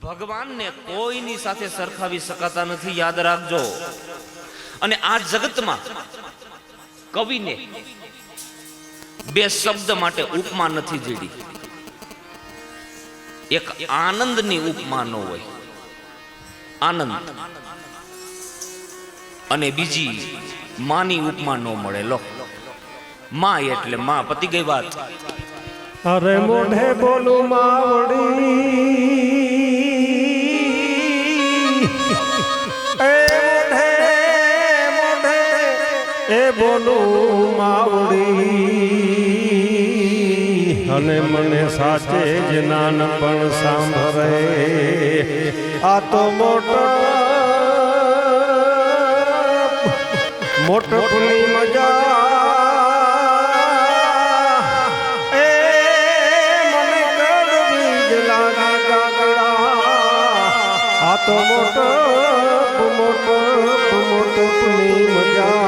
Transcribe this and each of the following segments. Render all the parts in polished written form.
ભગવાનને કોઈની સાથે સરખાવી શકાતા નથી, યાદ રાખજો। અને આ જગતમાં કવિને બે શબ્દ માટે ઉપમા નથી જડી। એક આનંદની ઉપમા ન હોય, આનંદ, અને બીજી માની ઉપમા ન મળે। લો, માં એટલે માં, પતી ગઈ વાત। અરે મોઢે બોલું માવડી, એ બોલું માવડી, અને મને સાચે જ નાનપણ સાંભળે। આ તો મોટપની મજા, એ મને કડવી જ લાગે કાગડા। આ તો મોટપની મજા,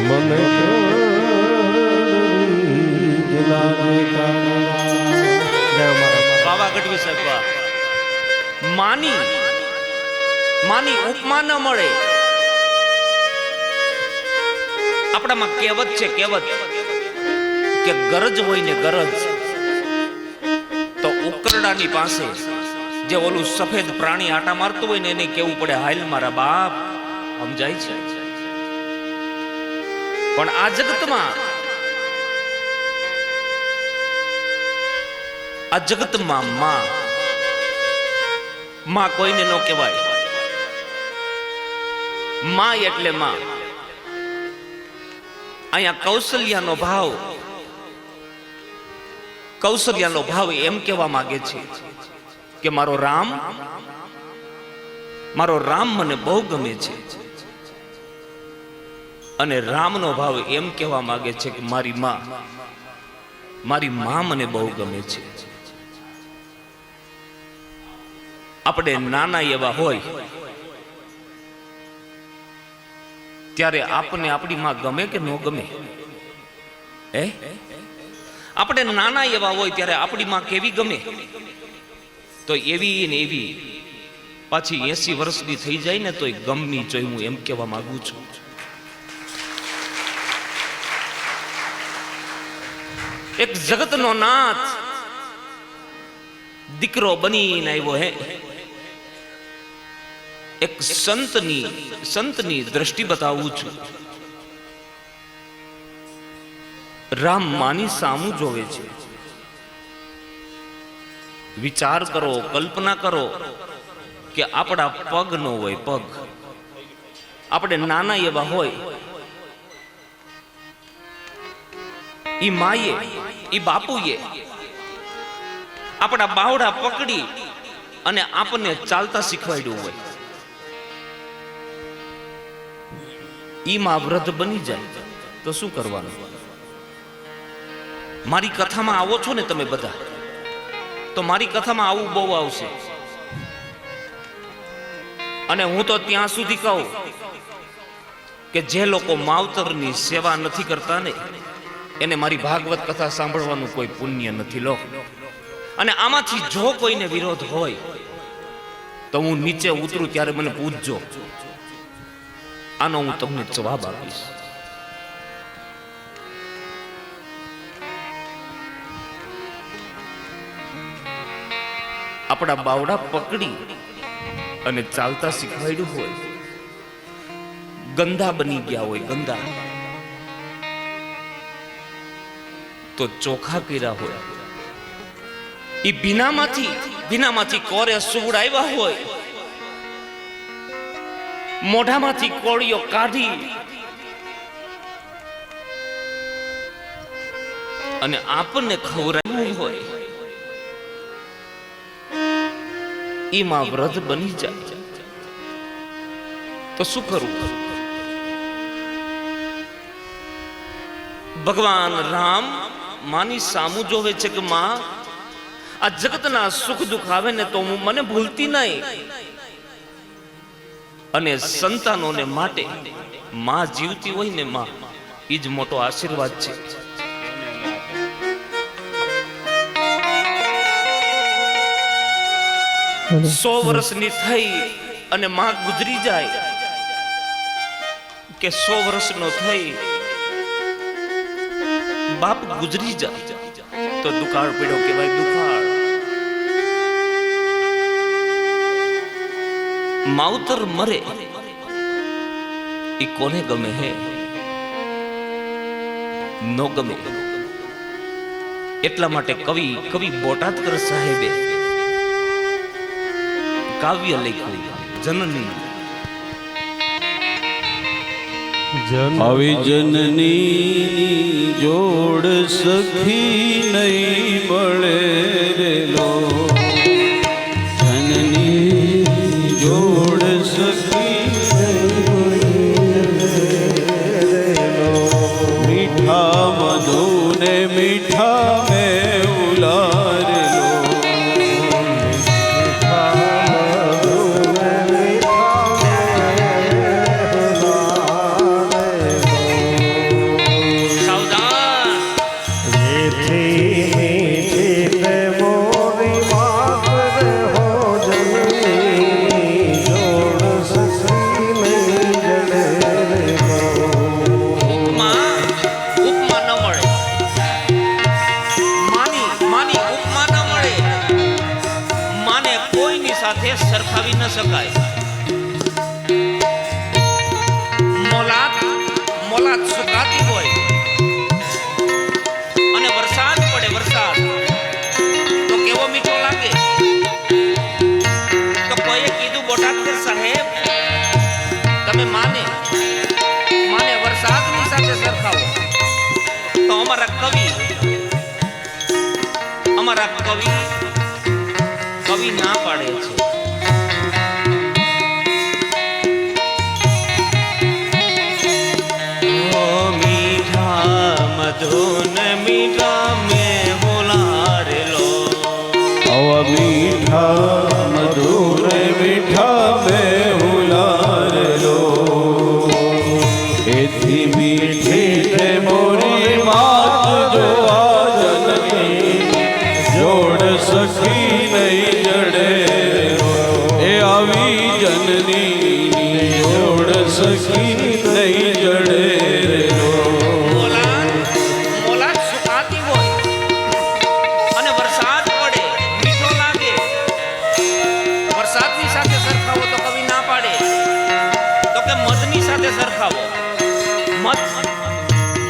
મને કડવી જ લાગે કાગડા। બાબા ગઢવી સાહેબ, માની ઉપમા ન મળે। આપણામાં કહેવત છે, કહેવત કે ગરજ હોય ને ગરજ તો ઉકરડાની પાસે જે ઓલું સફેદ પ્રાણી આટા મારતું હોય ને એને કેવું પડે, હાલ મારા બાપ, સમજાય છે? પણ આ જગતમાં માં કોઈને ન કહેવાય। માં એટલે માં। અહીંયા કૌશલ્યાનો ભાવ એમ કહેવા માંગે છે કે મારો રામ મને બહુ ગમે છે। અને રામનો ભાવ એમ કહેવા માંગે છે કે મારી માં મને બહુ ગમે છે। આપણે નાના એવા હોય ત્યારે આપને આપણી માં ગમે કે ન ગમે? આપણે નાના એવા હોય ત્યારે આપણી માં કેવી ગમે? તો એવી ને એવી પાછી 80 વર્ષની થઈ જાય ને તોય ગમની જોઈ, હું એમ કહેવા માંગુ છું। એક જગતનો નાથ દીકરો બનીને આવ્યો હે। એક સંતની દ્રષ્ટિ બતાવું છું। રામ માની સામું જોવે છે। વિચાર કરો, કલ્પના કરો કે આપણા પગ નો હોય, પગ આપણે નાના એવા હોય, ઈ માએ, ઈ બાપુએ આપણા બાવડા પકડી અને આપણને ચાલતા શીખવાડ્યું હોય। ઈ માં વૃદ્ધ બની જાય તો શું કરવાનું? મારી કથામાં આવો છો ને તમે બધા, તો મારી કથામાં આવું બહુ આવશે। અને હું તો ત્યાં સુધી કહું કે જે લોકો માવતરની સેવા નથી કરતા ને એને મારી ભાગવત કથા સાંભળવાનું કોઈ પુણ્ય નથી। લો, અને આમાંથી જો કોઈને વિરોધ હોય તો હું નીચે ઉતરું ત્યારે મને પૂછજો, આનો હું તમને જવાબ આપીશ। આપણા બાવડા પકડી અને ચાલતા શીખવાડ્યું હોય, ગંદા બની ગયા હોય, ગંદા તો ચોખા કર્યા હોય, ઈ ભીનામાંથી કોરે સુવડાવ્યા હોય, મોઢામાંથી કોળીઓ કાઢી અને આપણને ખવડાવ્યું હોય, એમાં વૃદ્ધ બની જાય તો શું કરવું? ભગવાન રામ માની સામું જોવે છે કે માં, આ જગતના સુખ દુઃખ આવે ને તો મને ભૂલતી નહીં। અને સંતાનોને માટે માં જીવતી હોય ને માં, એ જ મોટો આશીર્વાદ છે। 100 વર્ષની થઈ અને માં ગુજરી જાય કે 100 વર્ષનો થઈ બાપ ગુજરી જાય તો દુકાળ પડ્યો કહેવાય. દુકાળ માવતર મરે એ કોને ગમે હે? નો ગમે. એટલા માટે કવિ બોટાદકર સાહેબે કાવ્ય લખ્યું જનની. આવી જનની જોડ સખી નહીં મળે રેલો, જનની જોડ સખી મીઠા મધુને મીઠા મેં ઉલારેલો, સરખાવી ન શકાય. મોલાત સુકાતી હોય અને વરસાદ પડે, વરસાદ તો કેવો મીઠો લાગે. તો કોઈએ કીધું બોટાદકર સાહેબ તમે માને વરસાદની સાથે સરખાવો. તો અમારા કવિ ના પાડે છે. મધુન મીઠા મેં બોલારેલો, આવા મીઠા મધુને મીઠા મેં ઉલારેલો, એથી મીઠી છે મોરી માત જો આ જનની જોડ સખી નહીં જડે, એ આવી જનની જોડ સખી નહીં જડે. સરખાવો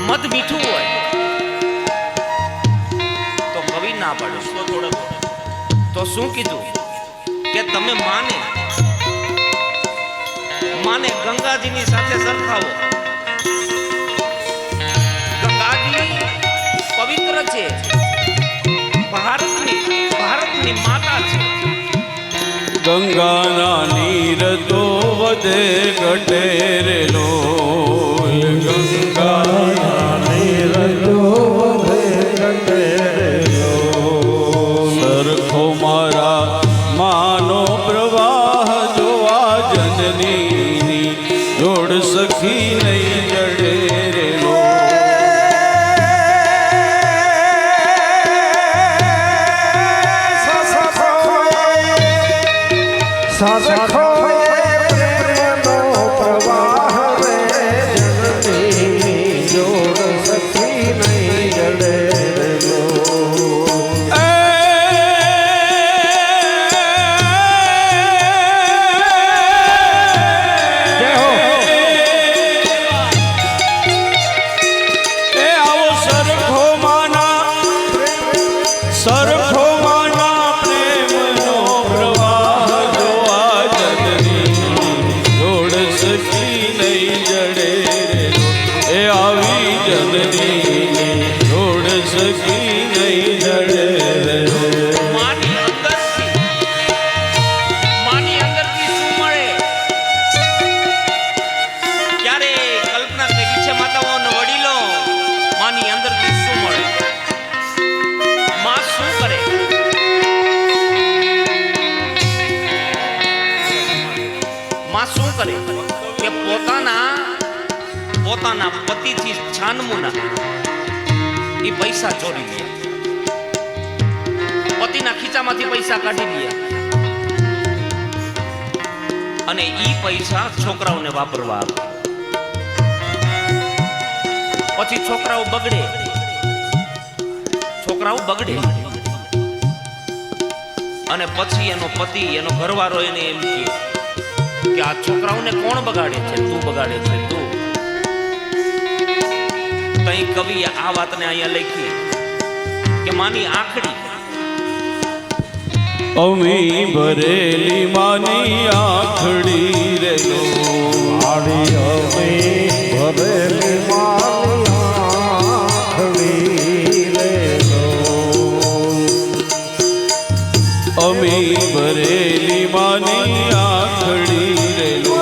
મધ મીઠું હોય તો કવિ ના પાડે. તો શું કીધું કે તમે માને ગંગાજીની સાથે સરખાવો. ગંગાજી પવિત્ર છે, ભારતની માતા છે. ગંગાના નીર તો વધે ઘટે રેલો, ગંગાના નીર તો વધે ઘટે રેલો, સરખો મારા માનો પ્રવાહ જોવા જનની જોડ સખી નહીં જડે રેલો. સરખો પ્રેમનો પ્રવાહ રે જનની જોડ સખી નહીં જડે રેલો. આવો સરખો માના પ્રેમનો પ્રવાહ જોવા જનની જોડ સખી નહીં જડે, એ આવી જનની જોડ સખી નહીં જડે. માની અંદરથી શું મળે? ક્યારે કલ્પના કરી છે માતાઓનો વડીલો? માની અંદરથી શું મળે? માં શું કરે? માં શું કરે કે પોતાના પતિથી છાનમુના એ પૈસા ચોરી લે, પતિના ખીચામાંથી પૈસા કાઢી લે અને ઈ પૈસા છોકરાઓને વાપરવા આપે. પછી છોકરાઓ બગડે અને પછી એનો પતિ એનો ઘરવાળો એને એમ કહે કે આ છોકરાઓને કોણ બગાડે છે? તું બગાડે છે, તું. તઈ કવિએ આ વાતને અહીંયા લખી કે માની આંખડી અમી ભરેલી માની આંખડી રે લો આડી અમી ભરેલી માની આંખડી રે લો અમી ભરેલી માની આંખડી રે લો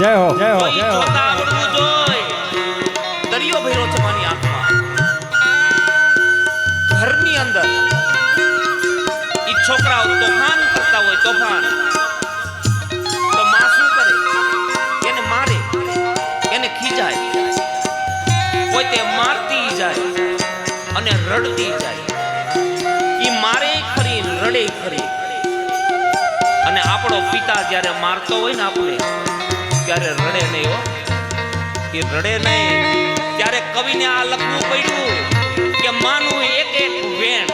જય હો જય હો ઈ જોતા આવડવું જોઈએ. દરિયો ભર્યો છે મારી આંખમાં. ઘરની અંદર ઈ છોકરાઓ તોફાન કરતા હોય, તોફાન તો માં શું કરે? એને મારે, એને ખીજાય. કોઈ તે મારતી જાય અને રડતી જાય. ઈ મારે ખરી, રડે ખરી. અને આપણો પિતા જ્યારે મારતો હોય ને આપણે ત્યારે રડે નહીં હો, એ રડે નહીં. ત્યારે કવિને આ લખવું પડ્યું કે માનું એક એક વેણ